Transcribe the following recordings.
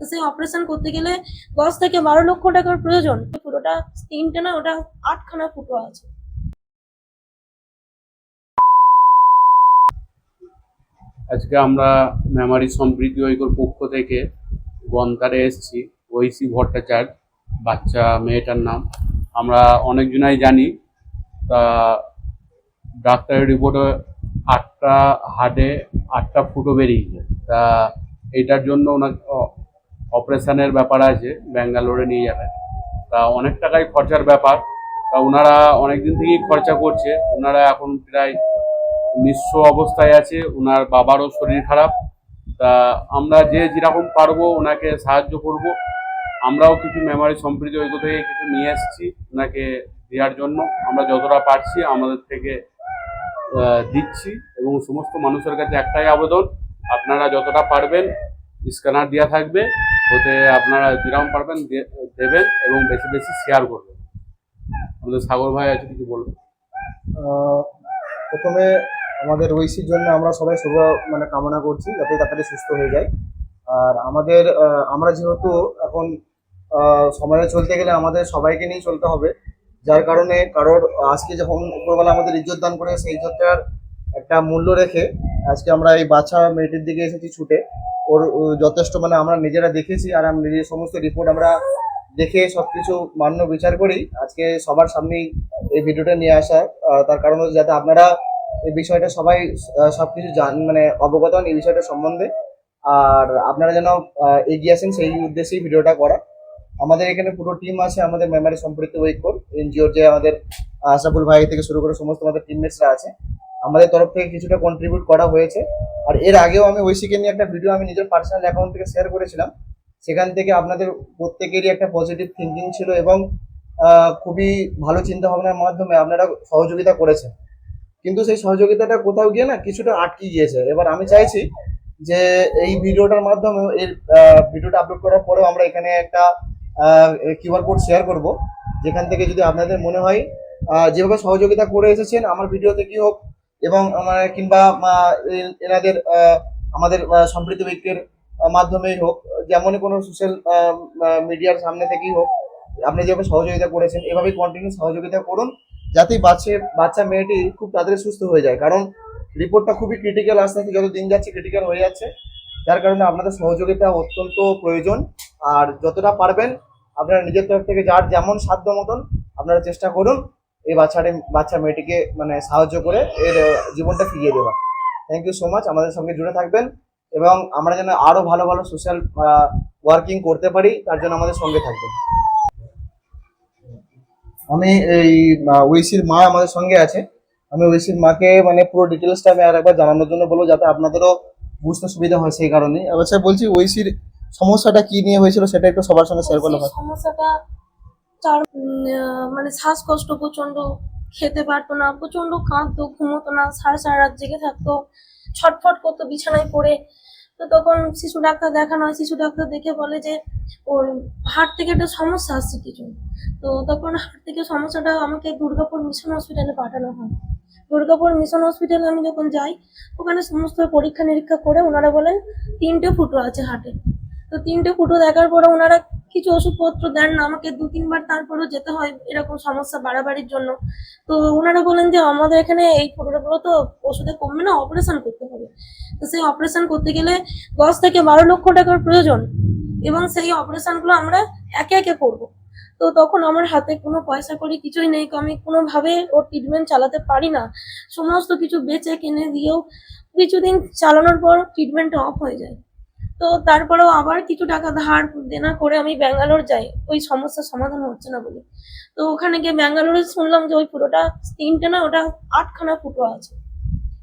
তো সেই অপারেশন করতে গেলে 10 থেকে 12 লক্ষ টাকার প্রয়োজন। পুরোটা 3টে না, ওটা 8খানা ফুটো আছে। আজকে আমরা মেমারি সম্প্রীতি ঐক্যর পক্ষ থেকে গন্তারে এসেছি। ঐশী ভট্টাচার্য বাচ্চা মেয়েটার নাম। আমরা অনেকজনাই জানি। তা ডাক্তারের রিপোর্টে 8টা হার্টে 8টা ফুটো বেরিয়েছে। তা এইটার জন্য ওনার অপারেশনের ব্যাপার আছে, ব্যাঙ্গালোরে নিয়ে যাবে। তা অনেক টাকাই খরচার ব্যাপার। তা ওনারা অনেকদিন থেকেই খরচা করছে। ওনারা এখন প্রায় নিঃস্ব অবস্থায় আছে। ওনার বাবারও শরীর খারাপ। তা আমরা যে যেরকম পারবো ওনাকে সাহায্য করব। আমরাও কিছু মেমারি সম্প্রীতি ঐক্য থেকে কিছু নিয়ে এসেছি ওনাকে দেওয়ার জন্য। আমরা যতটা পারছি আমাদের থেকে দিচ্ছি। এবং সমস্ত মানুষের কাছে একটাই আবেদন, আপনারা যতটা পারবেন স্ক্যানার দেওয়া থাকবে, ওতে আপনারা যেরকম পারবেন দেবেন এবং বেশি বেশি শেয়ার করবেন। আমাদের সাগর ভাই আছে, কিছু বলবেন? প্রথমে আমাদের ঐশীর জন্য আমরা সবাই শুভ কামনা করছি যাতে তাড়াতাড়ি সুস্থ হয়ে যায়। আর আমরা যেহেতু এখন সমাজে চলতে গেলে আমাদের সবাইকে নিয়েই চলতে হবে, যার কারণে আজকে যখন উপরবেলা আমাদের ইজ্জত দান করে সেই ইজ্জতটার একটা মূল্য রেখে আজকে আমরা এই বাচ্চা মেয়েটির দিকে এসেছি ছুটে। ওর যথেষ্ট আমরা নিজেরা দেখেছি, আর আমরা নিজের সমস্ত রিপোর্ট আমরা দেখে সবকিছু মান্য বিচার করি আজকে সবার সামনেই এই ভিডিওটা নিয়ে আসা। তার কারণ হচ্ছে যাতে আপনারা এই বিষয়টা সবাই সবকিছু অবগত হন এই বিষয়টা সম্বন্ধে, আর আপনারা যেন এগিয়ে আসেন সেই উদ্দেশ্যেই ভিডিওটা করা। আমাদের এখানে পুরো টিম আছে, আমাদের মেমারি সম্প্রীতি ঐক্যর এনজিওর যে আমাদের আশরাফুল ভাই থেকে শুরু করে সমস্ত আমাদের টিমমেটসরা আছে। আমাদের তরফ থেকে কিছুটা কন্ট্রিবিউট করা হয়েছে। আর এর আগেও আমি ঐশীকে নিয়ে একটা ভিডিও আমি নিজের পার্সোনাল অ্যাকাউন্ট থেকে শেয়ার করেছিলাম। সেখান থেকে আপনাদের প্রত্যেকেরই একটা পজিটিভ থিঙ্কিং ছিল এবং খুবই ভালো চিন্তা ভাবনার মাধ্যমে আপনারা সহযোগিতা করেছেন। কিন্তু সেই সহযোগিতাটা কোথাও গিয়ে কিছুটা আটকে গিয়েছে। এবার আমি চাইছি যে এই ভিডিওটার মাধ্যমে ভিডিওটা আপলোড করার পরেও আমরা এখানে একটা কিউআর কোড শেয়ার করব, যেখান থেকে যদি আপনাদের মনে হয় যেভাবে সহযোগিতা করে এসেছেন আমার ভিডিও থেকেই হোক এবং কিংবা এনাদের আমাদের সম্প্রীতি ঐক্যের মাধ্যমেই হোক, যেমনই কোনো সোশ্যাল মিডিয়ার সামনে থেকেই হোক, আপনি যেভাবে সহযোগিতা করেছেন এভাবেই কন্টিনিউ সহযোগিতা করুন, যাতে বাচ্চা মেয়েটি খুব তাড়াতাড়ি সুস্থ হয়ে যায়। কারণ রিপোর্টটা খুবই ক্রিটিক্যাল, আস্তে আস্তে যত দিন যাচ্ছে ক্রিটিক্যাল হয়ে যাচ্ছে, যার কারণে আপনাদের সহযোগিতা অত্যন্ত প্রয়োজন। আর যতটা পারবেন আপনারা নিজের তরফ থেকে যার যেমন সাধ্য মতন আপনারা চেষ্টা করুন এই বাচ্চা মেয়েটিকে সাহায্য করে এর জীবনটা ফিরিয়ে দেওয়া। Thank you so much. আমাদের সঙ্গে জুড়ে থাকবেন এবং আমরা যেন আরো ভালো ভালো সোশ্যাল ওয়ার্কিং করতে পারি তার জন্য আমাদের সঙ্গে থাকবেন। আমি এই ঐশীর মা আমাদের সঙ্গে আছে। আমি ঐশীর মাকে পুরো ডিটেলসটা আমি আর একবার জানানোর জন্য বলবো, যাতে আপনাদেরও বুঝতে সুবিধা হয় সেই কারণে। এবার স্যার বলছি ঐশীর সমস্যাটা কি নিয়ে হয়েছিল সেটা একটু সবার সঙ্গে শেয়ার করলে হয়। সমস্যাটা শ্বাসকষ্ট, প্রচন্ড খেতে পারতো না, প্রচন্ড কাঁদতো, ঘুমোতো না, সারা সারা রাত জেগে থাকতো, ছটফট করতো বিছানায় পড়ে। তো তখন শিশু ডাক্তার দেখানো হয়। শিশু ডাক্তার দেখে বলে যে ওর হার্ট থেকে একটা সমস্যা আসছে কিছু। তো তখন হার্ট থেকে সমস্যাটা আমাকে দুর্গাপুর মিশন হসপিটালে পাঠানো হয়। দুর্গাপুর মিশন হসপিটালে আমি যখন যাই, ওখানে সমস্ত পরীক্ষা নিরীক্ষা করে ওনারা বলেন 3টে ফুটো আছে হার্টে। তো 3টে ফুটো দেখার পরে ওনারা কিছু ওষুধপত্র দেন না আমাকে 2-3বার, তারপরেও যেতে হয় এরকম সমস্যা বাড়াবাড়ির জন্য। তো ওনারা বলেন যে আমাদের এখানে এই ফুটোগুলো তো ওষুধে কমবে না, অপারেশন করতে হবে। তো সেই অপারেশন করতে গেলে 10 থেকে 12 লক্ষ টাকার প্রয়োজন, এবং সেই অপারেশনগুলো আমরা একে একে করবো। তো তখন আমার হাতে কোনো পয়সা করি কিছুই নেই, আমি কোনোভাবে ওর ট্রিটমেন্ট চালাতে পারি না। সমস্ত কিছু বেচে কিনে দিয়েও কিছুদিন চালানোর পর ট্রিটমেন্টটা অফ হয়ে যায়। তো তারপরেও আবার কিছু টাকা ধার দেনা করে আমি ব্যাঙ্গালোর যাই ওই সমস্যার সমাধান হচ্ছে না বলে। তো ওখানে গিয়ে ব্যাঙ্গালোরে শুনলাম যে ওই ফুটোটা 3টে না, ওটা 8খানা ফুটো আছে,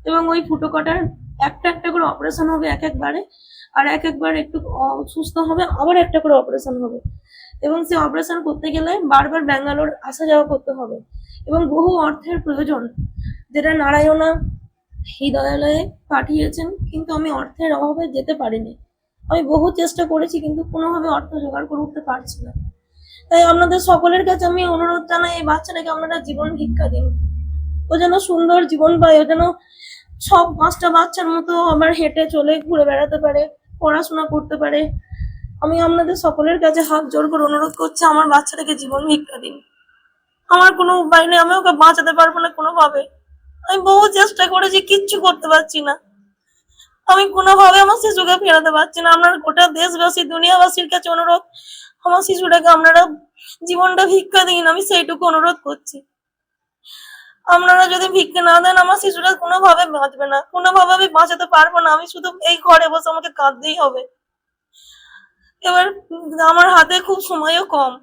এবং ওই ফুটো কটার একটা একটা করে অপারেশন হবে একবারে, আর একবার একটু সুস্থ হবে আবার একটা করে অপারেশন হবে। এবং সেই অপারেশন করতে গেলে বারবার ব্যাঙ্গালোর আসা যাওয়া করতে হবে এবং বহু অর্থের প্রয়োজন, যেটা নারায়ণা হৃদয়ালয়ে পাঠিয়েছেন, কিন্তু আমি অর্থের অভাবে যেতে পারিনি। আমি বহু চেষ্টা করেছি কিন্তু কোনোভাবে অর্থ জোগাড় করে উঠতে পারছি না। তাই আপনাদের সকলের কাছে আমি অনুরোধ জানাই, এই বাচ্চাটাকে আপনারা জীবন ভিক্ষা দিন। ও যেন সুন্দর জীবন পায়, ও যেন সব 5টা বাচ্চার মতো আবার হেঁটে চলে ঘুরে বেড়াতে পারে, পড়াশোনা করতে পারে। আমি আপনাদের সকলের কাছে হাত জোর করে অনুরোধ করছি, আমার বাচ্চাটাকে জীবন ভিক্ষা দিন। আমার কোনো উপায় নেই, আমি ওকে বাঁচাতে পারবো না কোনোভাবে। আমি বহু চেষ্টা করেছি, কিচ্ছু করতে পারছি না। আমি কোনোভাবে আমার শিশুকে ফেরাতে পারছি না। আপনার গোটা দেশবাসী, দুনিয়াবাসীর কাছে অনুরোধ, আমার শিশুটাকে আপনারা জীবনটা ভিক্ষা দিন, আমি সেইটুকু অনুরোধ করছি। আপনারা যদি ভিক্ষা না দেন, আমার শিশুটা কোনোভাবে বাঁচবে না, কোনোভাবে আমি বাঁচাতে পারবো না। আমি শুধু এই ঘরে বসে আমাকে কাঁদতেই হবে। এবার আমার হাতে খুব সময়ও কম।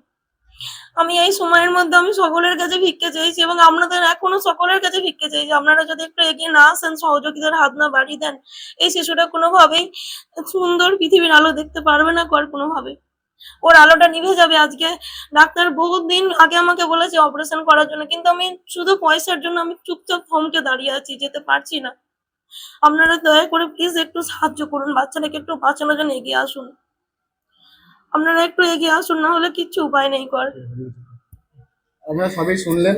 আমি এই সময়ের মধ্যে আমি সকলের কাছে ভিক্ষা চাইছি, এবং আপনাদের এখনো সকলের কাছে ভিক্ষা চাইছি। আপনারা যদি একটু এগিয়ে না আসেন, সহযোগিতার হাত না বাড়িয়ে দেন, এই শিশুটা কোনোভাবেই সুন্দর পৃথিবীর আলো দেখতে পারবে না। কোনোভাবে ওর আলোটা নিভে যাবে। আজকে ডাক্তার বহুত দিন আগে আমাকে বলেছে অপারেশন করার জন্য, কিন্তু আমি শুধু পয়সার জন্য আমি চুপচাপ থমকে দাঁড়িয়ে আছি, যেতে পারছি না। আপনারা দয়া করে প্লিজ একটু সাহায্য করুন, বাচ্চাটাকে একটু বাঁচানোর জন্য এগিয়ে আসুন। আপনারা একটু এগিয়ে আসুন, না হলে কিচ্ছু উপায় নেই কর। আপনারা সবই শুনলেন,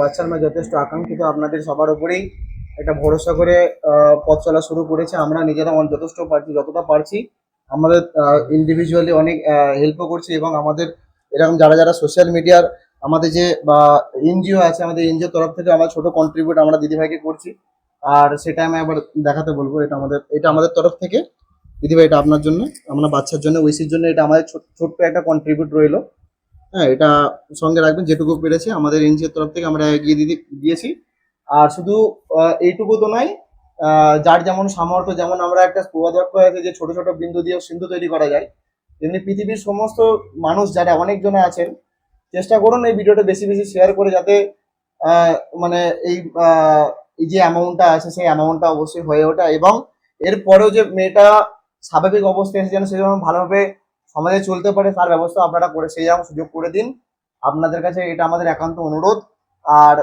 বাচ্চার মা যথেষ্ট আকাঙ্ক্ষিত, আপনাদের সবার উপরেই একটা ভরসা করে পথ চলা শুরু করেছে। আমরা নিজেরা যথেষ্ট পারছি, যতটা পারছি আমাদের ইন্ডিভিজুয়ালি অনেক হেল্পও করছি, এবং আমাদের এরকম যারা যারা সোশ্যাল মিডিয়ার আমাদের যে বা এনজিও আছে, আমাদের এনজিওর তরফ থেকে আমরা ছোট কন্ট্রিবিউট আমরা দিদিভাইকে করছি। আর সেটা আমি আবার দেখাতে বলবো, এটা আমাদের তরফ থেকে দিদিভাই, এটা আপনার জন্য, আমরা বাচ্চার জন্য, ঐসির জন্য, এটা আমাদের ছোট্ট একটা কন্ট্রিবিউট রইলো। হ্যাঁ, এটা সঙ্গে রাখবেন, যেটুকু পেরেছি আমাদের এনজিওর তরফ থেকে আমরা এগিয়ে দিয়েছি। আর শুধু এইটুকু তো নয়, যার যেমন সামর্থ্য, যেমন আমরা একটা প্রবাদ বাক্য আছে যে ছোট ছোট বিন্দু দিয়েও সিন্ধু তৈরি করা যায়, তেমনি পৃথিবীর সমস্ত মানুষ যারা অনেকজন আছেন, চেষ্টা করুন এই ভিডিওটা বেশি বেশি শেয়ার করে, যাতে আহ, মানে এই এই যে অ্যামাউন্টটা আছে সেই অ্যামাউন্টটা অবশ্যই হয়ে ওঠা, এবং এরপরেও যে মেয়েটা স্বাভাবিক অবস্থায় এসে যেন সে যেন ভালোভাবে সমাজে চলতে পারে, তার ব্যবস্থা আপনারা করে সেই যেমন সুযোগ করে দিন। আপনাদের কাছে এটা আমাদের একান্ত অনুরোধ। আর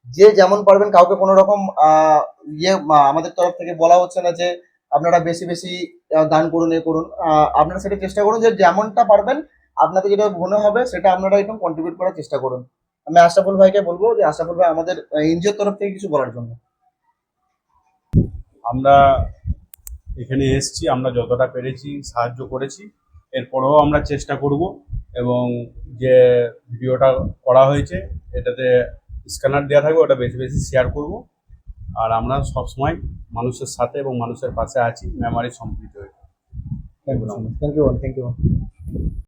যে যেমন পারবেন, কাউকে কোনো রকম আমাদের তরফ থেকে বলা হচ্ছে না যে আপনারা বেশি বেশি দান করুন, এ করুন। আপনারা সেটা চেষ্টা করুন যে যেমনটা পারবেন, আপনাদের যেটা মনে হবে সেটা আপনারা একদম কন্ট্রিবিউট করার চেষ্টা করুন। আমি আশরাফুল ভাইকে বলবো যে আশরাফুল ভাই আমাদের এনজিওর তরফ থেকে কিছু বলার জন্য। আমরা এখানে এসেছি, আমরা যতটা পেরেছি সাহায্য করেছি, এরপরেও আমরা চেষ্টা করব, এবং যে ভিডিওটা করা হয়েছে এটাতে স্ক্যানার দেওয়া থাকবে, ওটা বেশি বেশি শেয়ার করব। আর আমরা সবসময় মানুষের সাথে এবং মানুষের পাশে আছি, মেমারি সম্প্রীতি হয়ে। Thank you, thank you.